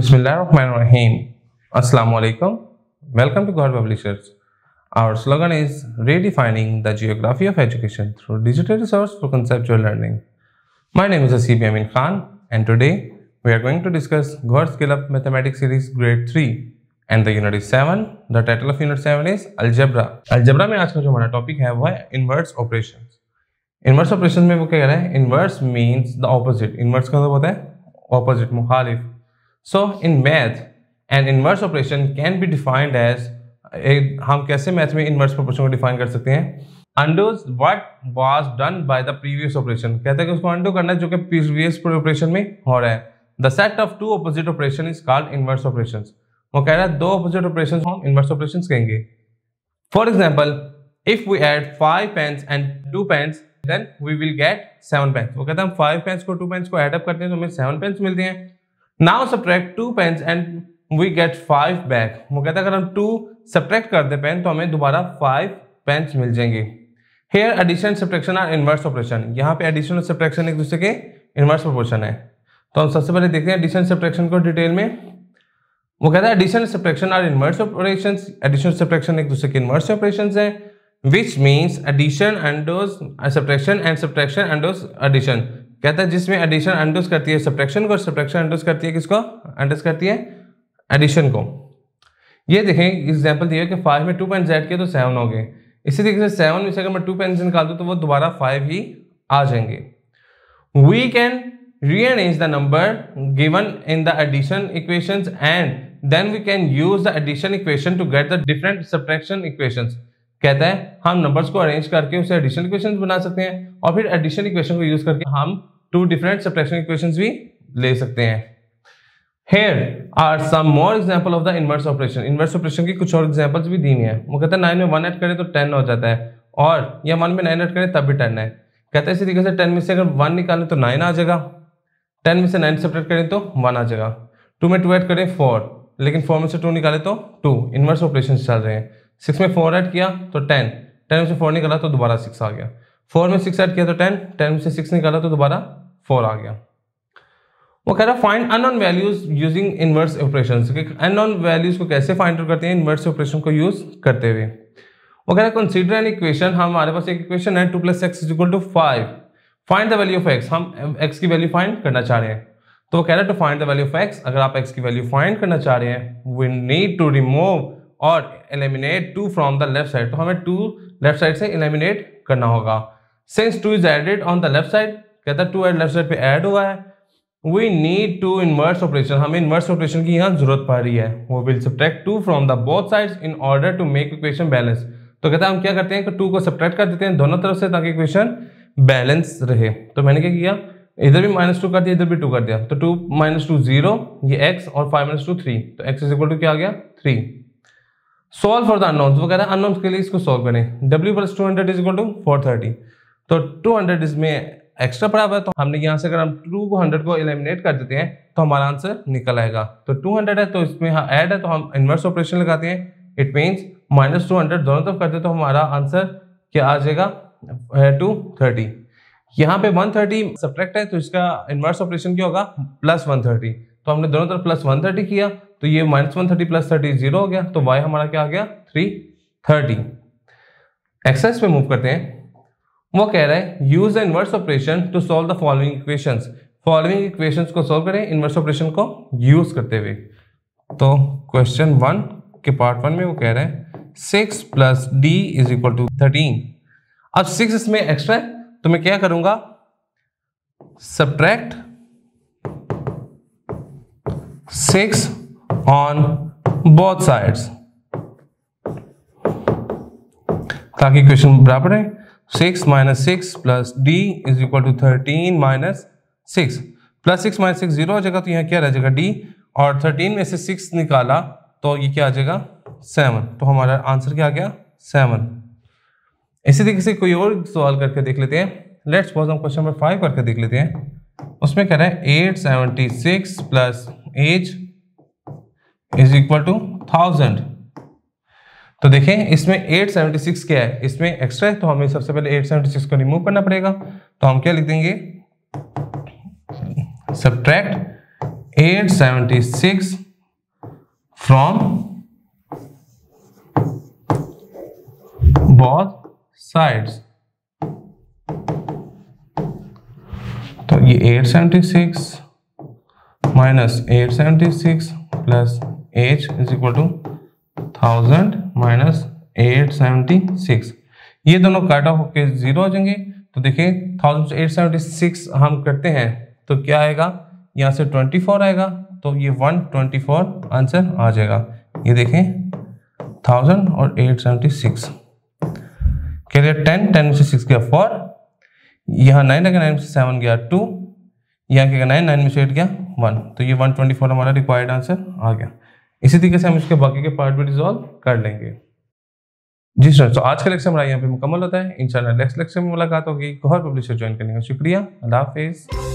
Bismillahirrahmanirrahim. Assalamu alaikum. Welcome to God Publishers. Our slogan is redefining the geography of education through digital resource for conceptual learning. My name is Asib Amin Khan and today we are going to discuss God Scale Up Mathematics Series Grade 3 and the Unit 7. The title of Unit 7 is Algebra. Algebra में आज का जो हमारा topic है वो है inverse operations. Inverse operation में वो क्या कह रहा है? Inverse means the opposite. Inverse का मतलब होता है ऑपोजिट, मुखालिफ. So in math, an inverse operation can be defined as हम कैसे मैथ में इनवर्स ऑपरेशन को डिफाइन कर सकते हैं? Undoes what was done by the previous operation. कहते हैं कि उसको अंडू करना है जो कि प्रीवियस ऑपरेशन में हो रहा है. The set of two opposite operation is called inverse operations. वो कह रहा है दो ऑपोजिट ऑपरेशन हम इनवर्स ऑपरेशंस कहेंगे. For example, if we add 5 pens and 2 pens, then we will get 7 pens. वो कहता है हम 5 pens को 2 pens को एड अप करते हैं तो हमें 7 pens मिलते हैं. Now subtract 2 pens and we get 5 back. वो कहता है अगर हम 2 subtract कर दे पेन तो हमें दोबारा 5 pens मिल जाएंगे. Here addition subtraction are inverse operation. यहाँ पे addition और subtraction एक दूसरे के inverse proportion है. तो हम सबसे पहले देखते हैं addition subtraction को डिटेल में. वो कहता है addition and subtraction are inverse operations. Addition और subtraction एक दूसरे के inverse operations हैं. Which means addition undoes subtraction and subtraction undoes addition. कहता है जिसमें एडिशन अंडोस करती है सब्ट्रैक्शन को और सब्ट्रैक्शन अंडोस करती है किसको? अंडोस करती है एडिशन को. ये देखें एग्जांपल दिया कि 5 में 2 पेन्स ऐड किए तो 7 हो गए. इसी तरीके से 7 में से अगर मैं 2 पेन्स निकाल दूं तो वो दोबारा 5 ही आ जाएंगे. We can rearrange the number given in the addition equations and then we can use the addition equation to get the different subtraction equations. कहता है हम नंबर्स को अरेंज करके उसे एडिशन इक्वेशंस बना सकते हैं और फिर एडिशन इक्वेशन को यूज करके हम 2 डिफरेंट सब्ट्रैक्शन इक्वेशंस भी ले सकते हैं. Here are some more example of the inverse operation. Inverse operation की कुछ और एग्जांपल्स भी दी हुई हैं. वो कहता है 9 में 1 ऐड करें तो 10 हो जाता है और या 1 में 9 ऐड करें तब भी 10 है. कहता है इसी तरीके से 10 में से अगर 1 निकालें तो 9 आ जाएगा. 10 में से 9 सब्ट्रैक्ट करें तो 1 आ जाएगा. 2 में 2 ऐड करें 4, लेकिन 4 में से 2 निकाले तो 2. इनवर्स ऑपरेशन चल रहे हैं. 6 में 4 ऐड किया तो 10 में से 4 निकाला तो दोबारा 6 आ गया. 4 में 6 ऐड किया तो 10 में से 6 निकाला तो दोबारा 4 आ गया. वो कह रहा है find unknown values using inverse operations. Unknown values को कैसे फाइंड आउट करते हैं इनवर्स ऑपरेशन को यूज करते हुए. वो कह रहा है कंसीडर एन इक्वेशन. हमारे पास एक इक्वेशन है 2 + x = 5. Find the value of x. हम x की वैल्यू फाइंड करना चाह रहे हैं. तो वो कह रहा है to find the value of x. अगर आप x की वैल्यू फाइंड करना चाह रहे हैं वी नीड टू रिमूव और eliminate 2 from the left side. तो हमें 2 लेफ्ट साइड से एलिमिनेट करना होगा. Since 2 is added on the left side, कहता है 2 लेफ्ट साइड पे ऐड हुआ है. We need to inverse operation. हमें इनवर्स ऑपरेशन की यहाँ जरूरत पड़ रही है. वो will subtract 2 from the both sides in order to make equation balance. तो कहता है हम क्या करते हैं कि 2 को सब्ट्रैक्ट कर देते हैं दोनों तरफ से ताकि इक्वेशन बैलेंस रहे. तो मैंने क्या किया, इधर भी -2 कर दिया, इधर भी 2 कर दिया. तो 2 - 2 0, ये x और 5 - 2 3. तो x = क्या आ गया 3. Solve for the unknowns. वो कह रहा है अननोन्स के लिए इसको सॉल्व करें. w + 200 = 430. तो 200 इसमें एक्स्ट्रा पड़ा हुआ है तो हमने यहाँ से अगर हम 200 को एलिमिनेट कर देते हैं तो हमारा आंसर निकल आएगा. तो 200 है तो इसमें ऐड है तो हम इनवर्स ऑपरेशन लगाते हैं. इट मीन्स -200 दोनों तरफ करते तो हमारा आंसर क्या आ जाएगा 230. यहाँ पे 130 सब्ट्रैक्ट है तो इसका इनवर्स ऑपरेशन क्या होगा +130. तो हमने दोनों तरफ +130 किया तो ये -130 + 30 0 हो गया. तो y हमारा क्या आ गया 330. एक्सरसाइज पे मूव करते हैं. वो कह रहा है use the inverse operation to solve the following equations. Following equations को सॉल्व करें इनवर्स ऑपरेशन को यूज करते हुए. तो क्वेश्चन 1 के पार्ट 1 में वो कह रहा है 6 + d = 13. अब 6 इसमें एक्स्ट्रा है तो मैं क्या करूंगा सब्ट्रैक्ट 6 ऑन बोथ साइड्स ताकि इक्वेशन बराबर है. 6 - 6 + d = 13 - 6 + 6 - 6 0 हो जाएगा. तो यहाँ क्या रह जाएगा d और 13 में से 6 निकाला तो ये क्या आ जाएगा 7. तो हमारा आंसर क्या आ गया 7. इसी तरीके से कोई और सवाल करके देख लेते हैं. लेट्स सपोज हम क्वेश्चन नंबर 5 करके देख लेते हैं. उसमें कह रहा है 876 + age = 1000. तो देखें इसमें 876 क्या है, इसमें एक्स्ट्रा है तो हमें सबसे पहले 876 को रिमूव करना पड़ेगा. तो हम क्या लिख देंगे सब्ट्रैक्ट 876 from both sides। तो ये 876 minus 876 plus h is equal to 1000 minus 876, ये दोनों काटा होके 0 हो जाएंगे। तो देखिए 1000 से 876 हम करते हैं तो क्या आएगा, यहाँ से 24 आएगा, तो ये 124 आंसर आ जाएगा। ये देखें 1000 और 876 के लिए 10 में से 6 गया 4, यहाँ 9 लगा, 9 में से 7 गया 2, यहाँ क्या 9 में से 8 गया 1, तो ये 124 हमारा रिक्वायर्ड आंसर आ गया। इसी तरीके से हम इसके बाकी के पार्ट भी रिजॉल्व कर लेंगे। जी स्टूडेंट्स, तो आज का लेक्चर हमारा यहाँ पे मुकम्मल होता है। इंशाल्लाह नेक्स्ट लेक्चर में मुलाकात होगी। गौहर पब्लिशर ज्वाइन करने का शुक्रिया। अल्लाह हाफिज़।